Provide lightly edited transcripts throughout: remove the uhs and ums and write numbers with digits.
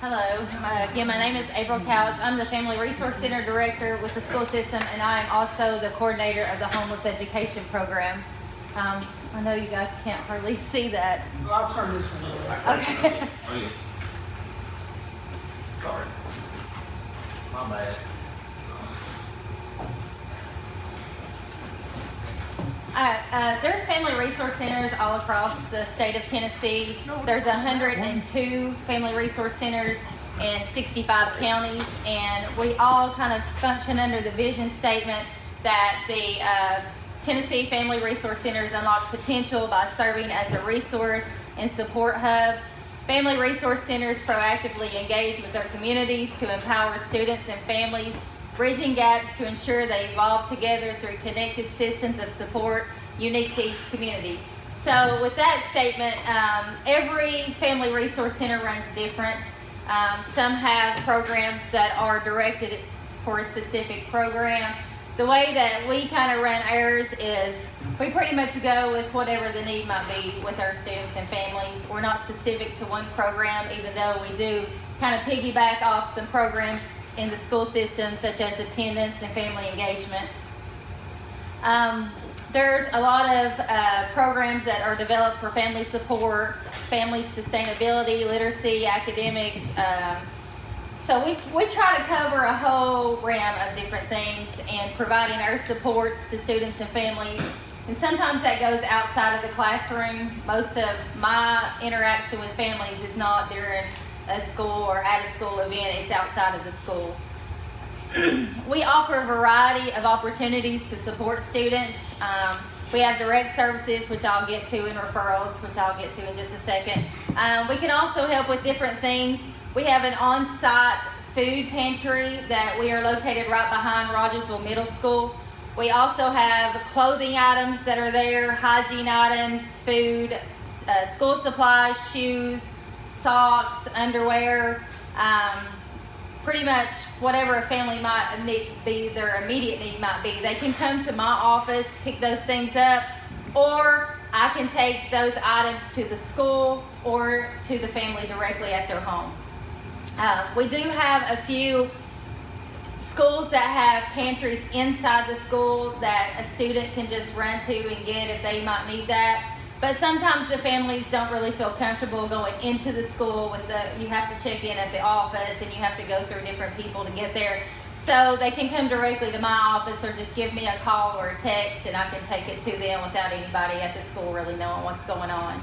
Hello, again, my name is April Couch. I'm the Family Resource Center Director with the school system, and I am also the coordinator of the Homeless Education Program. I know you guys can't hardly see that. Well, I'll turn this one over. Okay. Sorry. My bad. There's family resource centers all across the state of Tennessee. There's 102 family resource centers in 65 counties, and we all kind of function under the vision statement that the Tennessee Family Resource Centers unlock potential by serving as a resource and support hub. Family resource centers proactively engage with their communities to empower students and families, bridging gaps to ensure they evolve together through connected systems of support unique to each community. So with that statement, every family resource center runs different. Some have programs that are directed for a specific program. The way that we kind of run ours is we pretty much go with whatever the need might be with our students and family. We're not specific to one program, even though we do kind of piggyback off some programs in the school system, such as attendance and family engagement. There's a lot of programs that are developed for family support, family sustainability, literacy, academics. So we try to cover a whole realm of different things and providing our supports to students and families. And sometimes that goes outside of the classroom. Most of my interaction with families is not during a school or at a school event, it's outside of the school. We offer a variety of opportunities to support students. We have direct services, which I'll get to, and referrals, which I'll get to in just a second. We can also help with different things. We have an on-site food pantry that we are located right behind Rogersville Middle School. We also have clothing items that are there, hygiene items, food, school supplies, shoes, socks, underwear, pretty much whatever a family might be, their immediate need might be. They can come to my office, pick those things up, or I can take those items to the school or to the family directly at their home. We do have a few schools that have pantries inside the school that a student can just run to and get if they might need that. But sometimes the families don't really feel comfortable going into the school you have to check in at the office and you have to go through different people to get there. So they can come directly to my office or just give me a call or a text and I can take it to them without anybody at the school really knowing what's going on.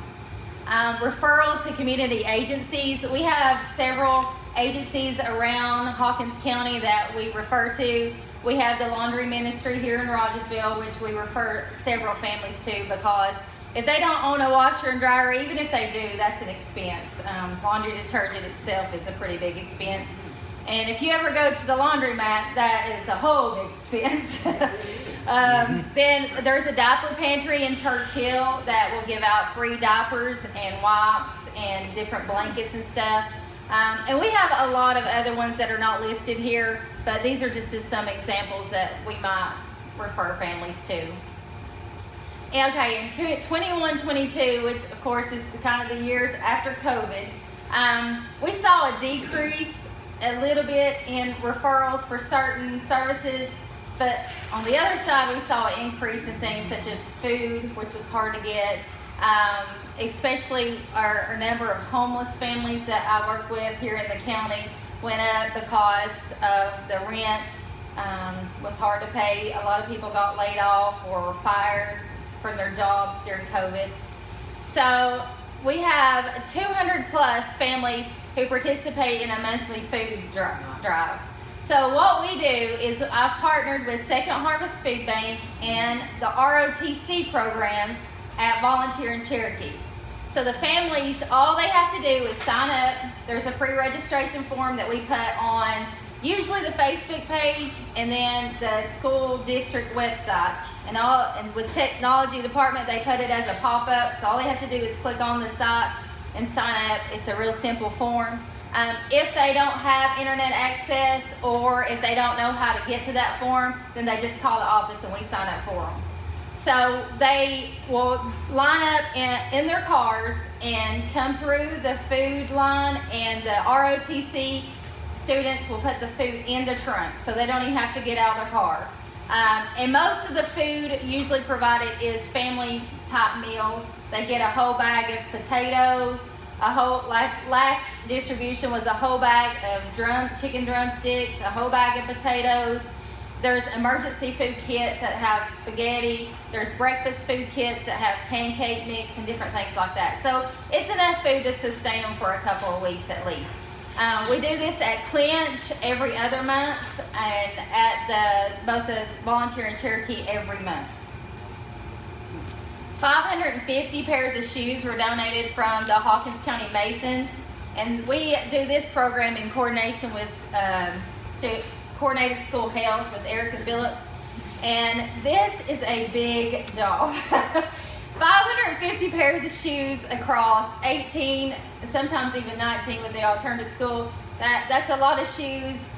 Referral to community agencies. We have several agencies around Hawkins County that we refer to. We have the laundry ministry here in Rogersville, which we refer several families to because if they don't own a washer and dryer, even if they do, that's an expense. Laundry detergent itself is a pretty big expense. And if you ever go to the laundromat, that is a whole big expense. Then there's a diaper pantry in Churchill that will give out free diapers and wipes and different blankets and stuff. And we have a lot of other ones that are not listed here, but these are just some examples that we might refer families to. Okay, in 21-22, which of course is kind of the years after COVID, we saw a decrease a little bit in referrals for certain services, but on the other side we saw an increase in things such as food, which was hard to get, especially our number of homeless families that I work with here in the county went up because of the rent was hard to pay. A lot of people got laid off or were fired from their jobs during COVID. So we have 200 plus families who participate in a monthly food drive. So what we do is I've partnered with Second Harvest Food Bank and the ROTC programs at Volunteer in Cherokee. So the families, all they have to do is sign up. There's a pre-registration form that we put on usually the Facebook page and then the school district website. And with technology department, they put it as a pop-up. So all they have to do is click on the site and sign up. It's a real simple form. If they don't have internet access or if they don't know how to get to that form, then they just call the office and we sign up for them. So they will line up in their cars and come through the food line, and the ROTC students will put the food in the trunk, so they don't even have to get out of their car. And most of the food usually provided is family type meals. They get a whole bag of potatoes, last distribution was a whole bag of chicken drumsticks, a whole bag of potatoes. There's emergency food kits that have spaghetti. There's breakfast food kits that have pancake mix and different things like that. So it's enough food to sustain them for a couple of weeks at least. We do this at Clinch every other month, and at both the Volunteer and Cherokee every month. 550 pairs of shoes were donated from the Hawkins County Masons, and we do this program in coordination with Coordinated School Health with Erica Phillips, and this is a big job. 550 pairs of shoes across 18, sometimes even 19 with the alternative school. That's a lot of shoes.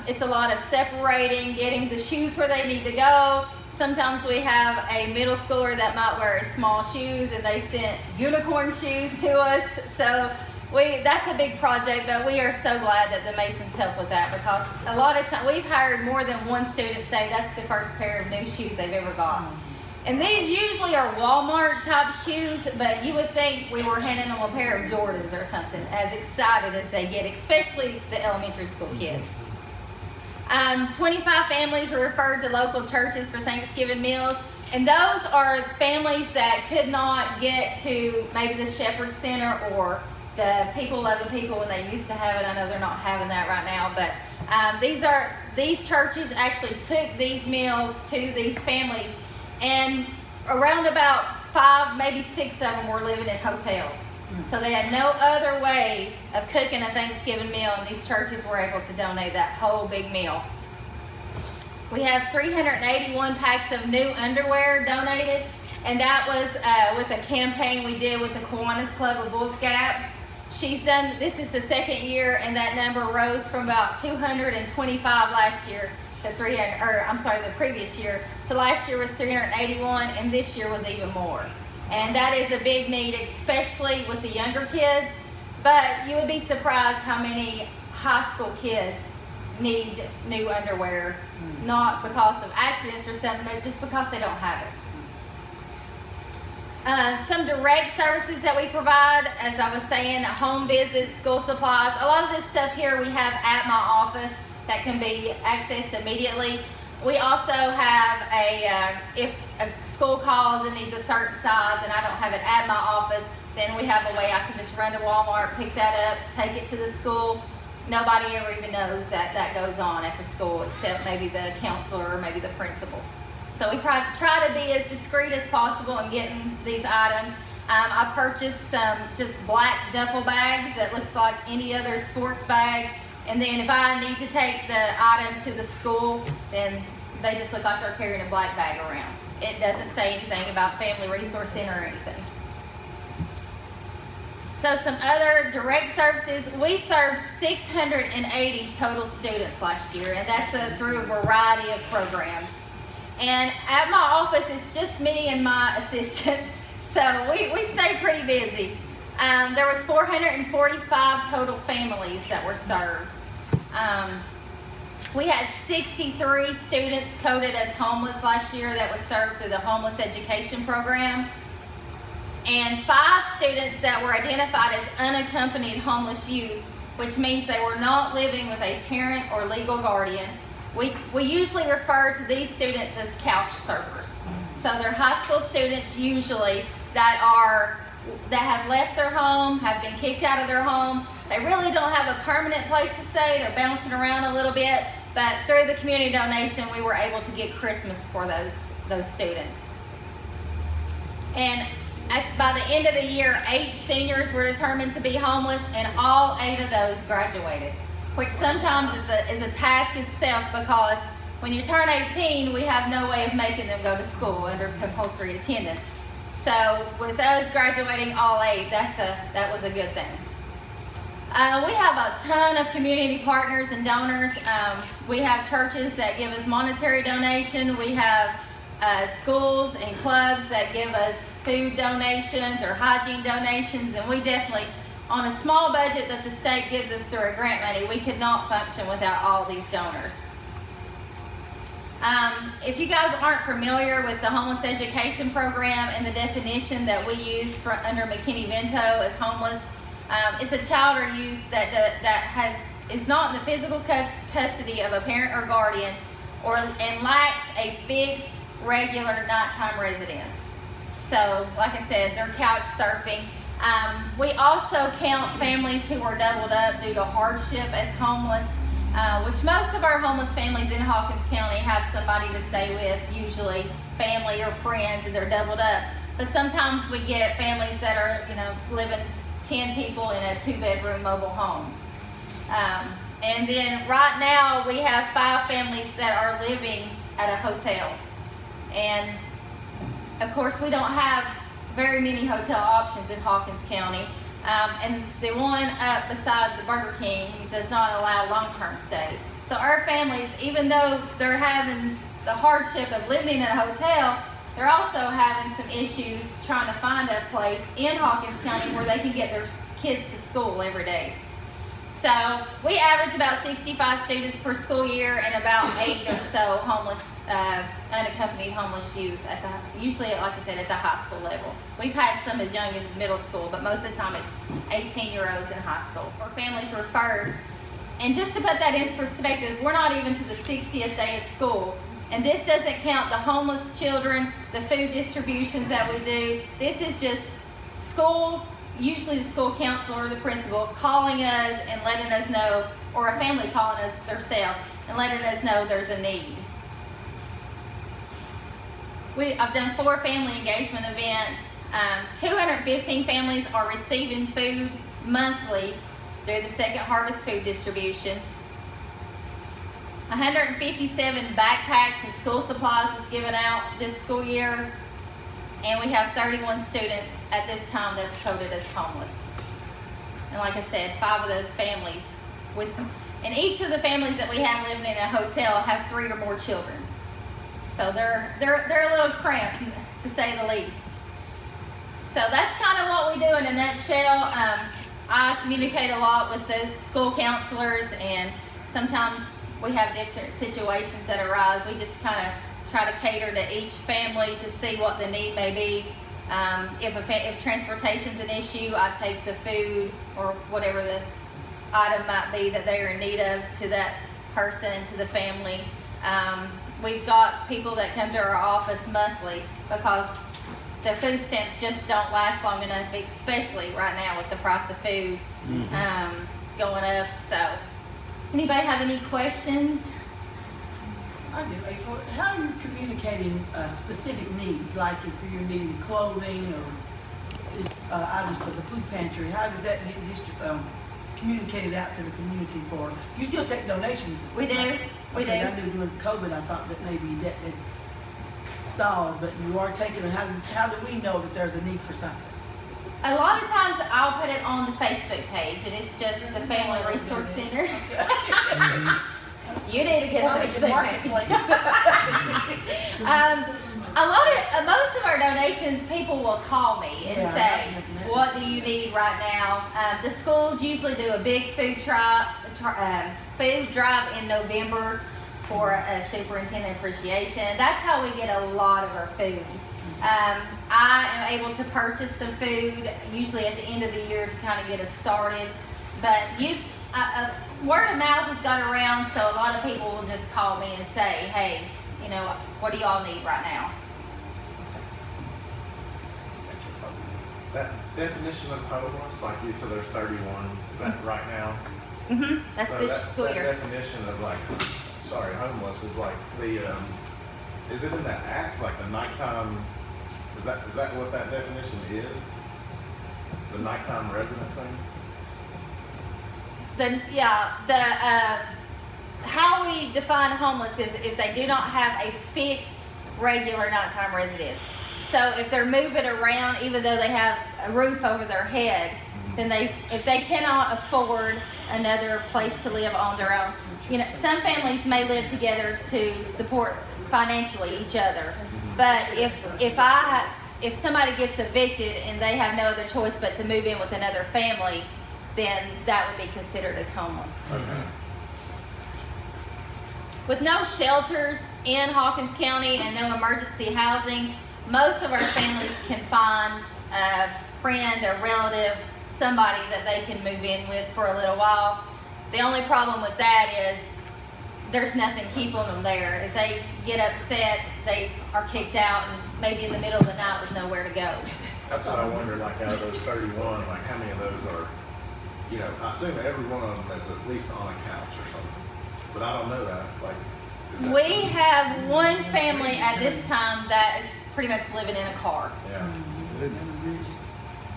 It's a lot of separating, getting the shoes where they need to go. Sometimes we have a middle schooler that might wear small shoes, and they sent unicorn shoes to us. So that's a big project, but we are so glad that the Masons help with that, because a lot of time we've hired more than one student say that's the first pair of new shoes they've ever gotten. And these usually are Walmart type shoes, but you would think we were handing them a pair of Jordans or something, as excited as they get, especially the elementary school kids. 25 families were referred to local churches for Thanksgiving meals, and those are families that could not get to maybe the Shepherd Center or the People Loving People when they used to have it. I know they're not having that right now, but these churches actually took these meals to these families, and around about 5, maybe 6 of them were living in hotels. So they had no other way of cooking a Thanksgiving meal, and these churches were able to donate that whole big meal. We have 381 packs of new underwear donated, and that was with a campaign we did with the Kiwanis Club of Bulls Gap. This is the second year, and that number rose from about 225 last year to the previous year, to last year was 381, and this year was even more. And that is a big need, especially with the younger kids. But you would be surprised how many high school kids need new underwear, not because of accidents or something, but just because they don't have it. Some direct services that we provide, as I was saying, home visits, school supplies. A lot of this stuff here we have at my office that can be accessed immediately. We also have if a school calls and needs a certain size and I don't have it at my office, then we have a way I can just run to Walmart, pick that up, take it to the school. Nobody ever even knows that goes on at the school, except maybe the counselor or maybe the principal. So we try to be as discreet as possible in getting these items. I purchased some just black duffel bags that looks like any other sports bag. And then if I need to take the item to the school, then they just look like they're carrying a black bag around. It doesn't say anything about Family Resource Center or anything. So some other direct services. We served 680 total students last year, and that's through a variety of programs. And at my office, it's just me and my assistant, so we stay pretty busy. There was 445 total families that were served. We had 63 students coded as homeless last year that was served through the homeless education program, and 5 students that were identified as unaccompanied homeless youth, which means they were not living with a parent or legal guardian. We usually refer to these students as couch surfers. So they're high school students usually that have left their home, have been kicked out of their home. They really don't have a permanent place to stay. They're bouncing around a little bit, but through the community donation, we were able to get Christmas for those students. And by the end of the year, 8 seniors were determined to be homeless, and all 8 of those graduated, which sometimes is a task itself, because when you turn 18, we have no way of making them go to school under compulsory attendance. So with us graduating all 8, that was a good thing. We have a ton of community partners and donors. We have churches that give us monetary donation. We have schools and clubs that give us food donations or hygiene donations, and we definitely, on a small budget that the state gives us through our grant money, we could not function without all these donors. If you guys aren't familiar with the homeless education program and the definition that we use under McKinney-Vento as homeless, it's a child or youth that is not in the physical custody of a parent or guardian, and lacks a fixed, regular nighttime residence. So, like I said, they're couch surfing. We also count families who are doubled up due to hardship as homeless, which most of our homeless families in Hawkins County have somebody to stay with, usually family or friends, and they're doubled up. But sometimes we get families that are, living 10 people in a 2-bedroom mobile home. And then right now we have 5 families that are living at a hotel. And of course we don't have very many hotel options in Hawkins County. And the one up beside the Burger King does not allow long-term stay. So our families, even though they're having the hardship of living in a hotel, they're also having some issues trying to find a place in Hawkins County where they can get their kids to school every day. So we average about 65 students per school year and about 8 or so homeless, unaccompanied homeless youth usually, like I said, at the high school level. We've had some as young as middle school, but most of the time it's 18-year-olds in high school. Or families referred. And just to put that in perspective, we're not even to the 60th day of school. And this doesn't count the homeless children, the food distributions that we do. This is just schools, usually the school counselor or the principal, calling us and letting us know, or a family calling us themselves and letting us know there's a need. I've done 4 family engagement events. 215 families are receiving food monthly through the Second Harvest food distribution. 157 backpacks and school supplies was given out this school year. And we have 31 students at this time that's coded as homeless. And like I said, 5 of those families and each of the families that we have living in a hotel have 3 or more children. So they're a little cramped, to say the least. So that's kind of what we do in a nutshell. I communicate a lot with the school counselors, and sometimes we have different situations that arise. We just kind of try to cater to each family to see what the need may be. If transportation's an issue, I take the food or whatever the item might be that they're in need of to that person, to the family. We've got people that come to our office monthly because the food stamps just don't last long enough, especially right now with the price of food going up. So, anybody have any questions? I do. How are you communicating specific needs, like if you're needing clothing or items for the food pantry? How does that get communicated out to the community for? You still take donations? We do. We do. I knew during COVID, I thought that maybe that had stalled, but you are taking it. How do we know that there's a need for something? A lot of times I'll put it on the Facebook page, and it's just the Family Resource Center. You need to get on the Facebook page. Most of our donations, people will call me and say, "What do you need right now?" The schools usually do a big food drive in November for a superintendent appreciation. That's how we get a lot of our food. I am able to purchase some food usually at the end of the year to kind of get us started, but word of mouth has got around, so a lot of people will just call me and say, "Hey, what do y'all need right now?" That definition of homeless, like you said, there's 31. Is that right now? Mm-hmm. That's So this school that year. definition of homeless is like is it in the act, like the nighttime? Is that what that definition is? The nighttime resident thing? How we define homeless is if they do not have a fixed, regular nighttime residence. So if they're moving around, even though they have a roof over their head, then if they cannot afford another place to live on their own, some families may live together to support financially each other. But if somebody gets evicted and they have no other choice but to move in with another family, then that would be considered as homeless. Okay. With no shelters in Hawkins County and no emergency housing, most of our families can find a friend, a relative, somebody that they can move in with for a little while. The only problem with that is there's nothing keeping them there. If they get upset, they are kicked out and maybe in the middle of the night with nowhere to go. That's what I wondered, like out of those 31, like how many of those are, you know, I assume every one of them is at least on a couch or something, but I don't know that. Like, is that We have one family at this time that is pretty much living in a car. Yeah.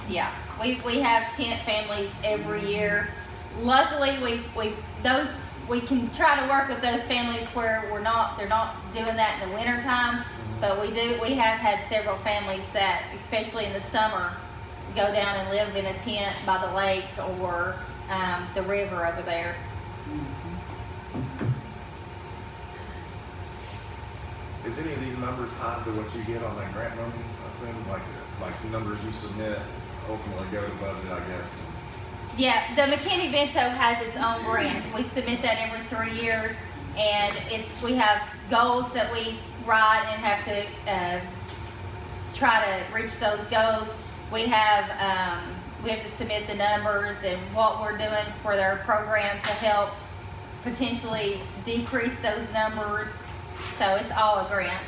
Yeah, we have tent families every year. Luckily, we can try to work with those families where they're not doing that in the winter time. But we have had several families that, especially in the summer, go down and live in a tent by the lake or the river over there. Is any of these numbers tied to what you get on that grant money? I assume like the numbers you submit ultimately go to budget, I guess. Yeah, the McKinney-Vento has its own grant. We submit that every 3 years, and we have goals that we write and have to try to reach those goals. We have to submit the numbers and what we're doing for their program to help potentially decrease those numbers. So it's all a grant.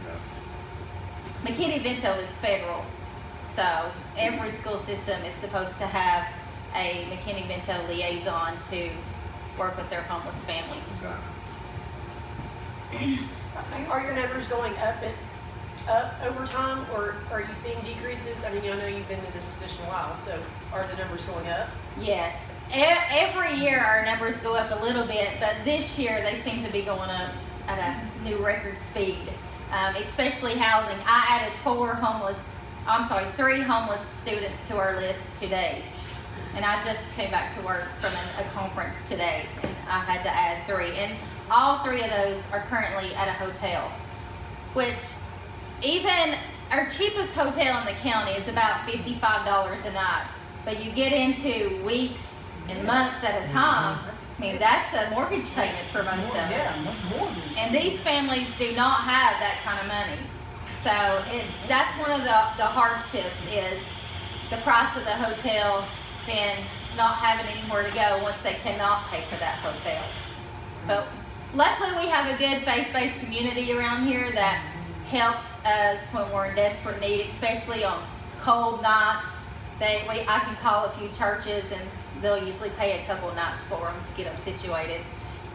Okay. McKinney-Vento is federal, so every school system is supposed to have a McKinney-Vento liaison to work with their homeless families. Okay. Are your numbers going up over time, or are you seeing decreases? I mean, I know you've been in this position a while, so are the numbers going up? Yes, every year our numbers go up a little bit, but this year they seem to be going up at a new record speed, especially housing. I added 3 homeless students to our list today. And I just came back to work from a conference today, and I had to add 3. And all 3 of those are currently at a hotel, which even our cheapest hotel in the county is about $55 a night. But you get into weeks and months at a time, I mean, that's a mortgage payment for most of us. Yeah, much more than. And these families do not have that kind of money. So that's one of the hardships is the price of the hotel, then not having anywhere to go once they cannot pay for that hotel. But luckily we have a good faith-based community around here that helps us when we're in desperate need, especially on cold nights. I can call a few churches and they'll usually pay a couple of nights for them to get them situated.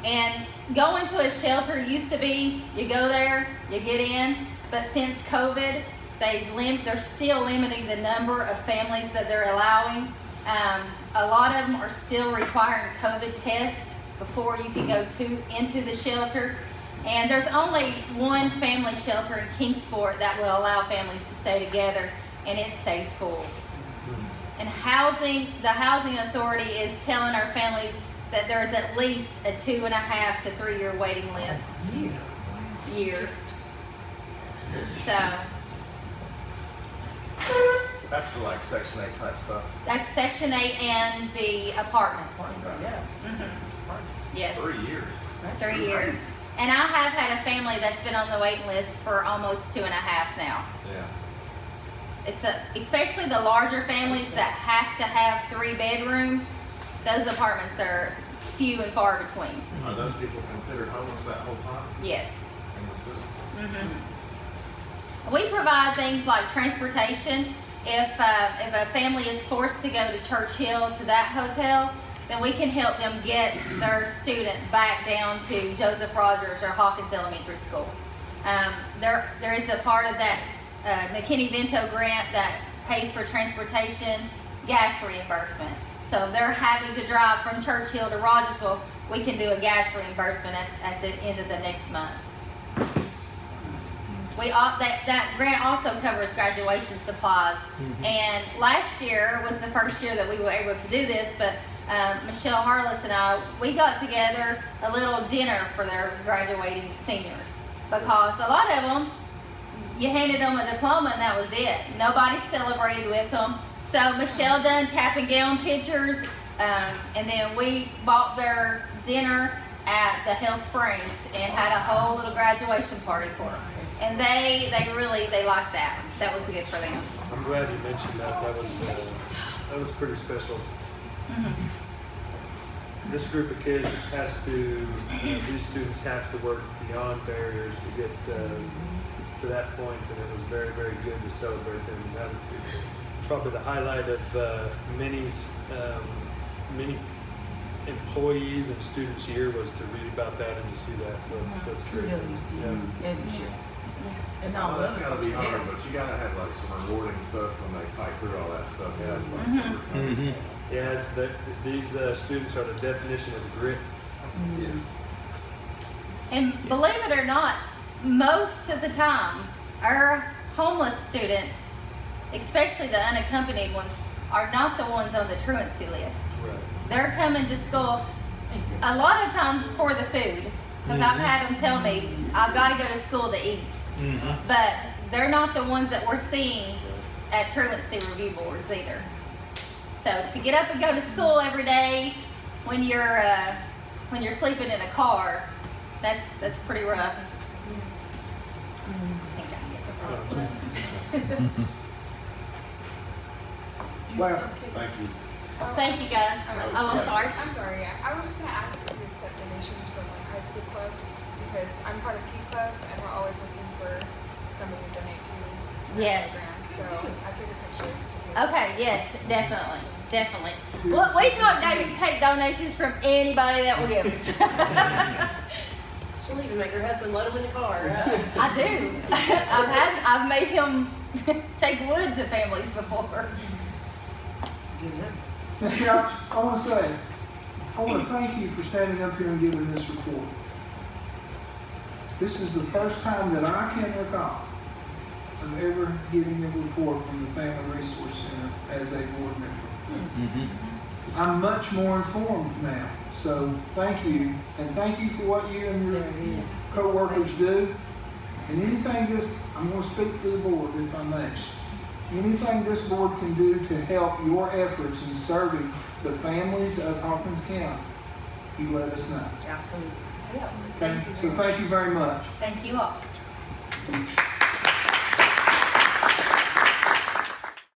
And going to a shelter used to be, you go there, you get in, but since COVID, they're still limiting the number of families that they're allowing. A lot of them are still requiring COVID tests before you can go into the shelter. And there's only one family shelter in Kingsport that will allow families to stay together, and it stays full. And the housing authority is telling our families that there's at least a 2.5 to 3 year waiting list. Years. So That's for like Section 8 type stuff. that's Section 8 and the apartments. Yeah. Yes. 3 years. That's 3 great. years. And I have had a family that's been on the waiting list for almost 2.5 now. Yeah. Especially the larger families that have to have 3-bedroom, those apartments are few and far between. Are those people considered homeless that whole time Yes. in the system? We provide things like transportation. If a family is forced to go to Churchill to that hotel, then we can help them get their student back down to Joseph Rogers or Hawkins Elementary School. There is a part of that McKinney-Vento grant that pays for transportation, gas reimbursement. So if they're having to drive from Churchill to Rogersville, we can do a gas reimbursement at the end of the next month. That grant also covers graduation supplies. And last year was the first year that we were able to do this, but Michelle Harless and I, we got together a little dinner for their graduating seniors, because a lot of them you handed them a diploma and that was it. Nobody celebrated with them. So Michelle done cap and gown pictures, and then we bought their dinner at the Hill Springs and had a whole little graduation party for them. And they liked that. That was good for them. I'm glad you mentioned that. That was pretty special. This group of kids has to, these students have to work beyond barriers to get to that point, and it was very, very good to celebrate them. That was probably the highlight of many employees and students' year was to read about that and to see that. So that's great. Kudos to you and Michelle. And all Well, the that's other gotta be folks hard, there. but you gotta have like some rewarding stuff when they fight through all that stuff. Yeah. Yeah, it's these students are the definition of grit. Yeah. And believe it or not, most of the time, our homeless students, especially the unaccompanied ones, are not the ones on the truancy list. Right. They're coming to school a lot of times for the food, because I've had them tell me, I've got to go to school to eat. But they're not the ones that we're seeing at truancy review boards either. So to get up and go to school every day when you're sleeping in a car, that's pretty rough. I think I can get the phone. Well, Thank you. Thank you guys. Oh, I'm sorry. I'm sorry, yeah. I was just gonna ask if you accept donations from like high school clubs, because I'm part of Key Club and we're always looking for somebody to donate to our Yes. program. So I took a picture just in case. Okay, yes, definitely. Well, we take donations from anybody that will give us. She'll even make her husband load them in the car. I do. I've made him take wood to families before. Ms. Couch, I want to thank you for standing up here and giving this report. This is the first time that I can recall of ever getting a report from the Family Resource Center as a board member. I'm much more informed now, so thank you, and thank you for what you and your co-workers do. And anything I'm going to speak for the board if I may. Anything this board can do to help your efforts in serving the families of Hawkins County, you let us know. Absolutely. Okay? So thank you very much. Thank you all.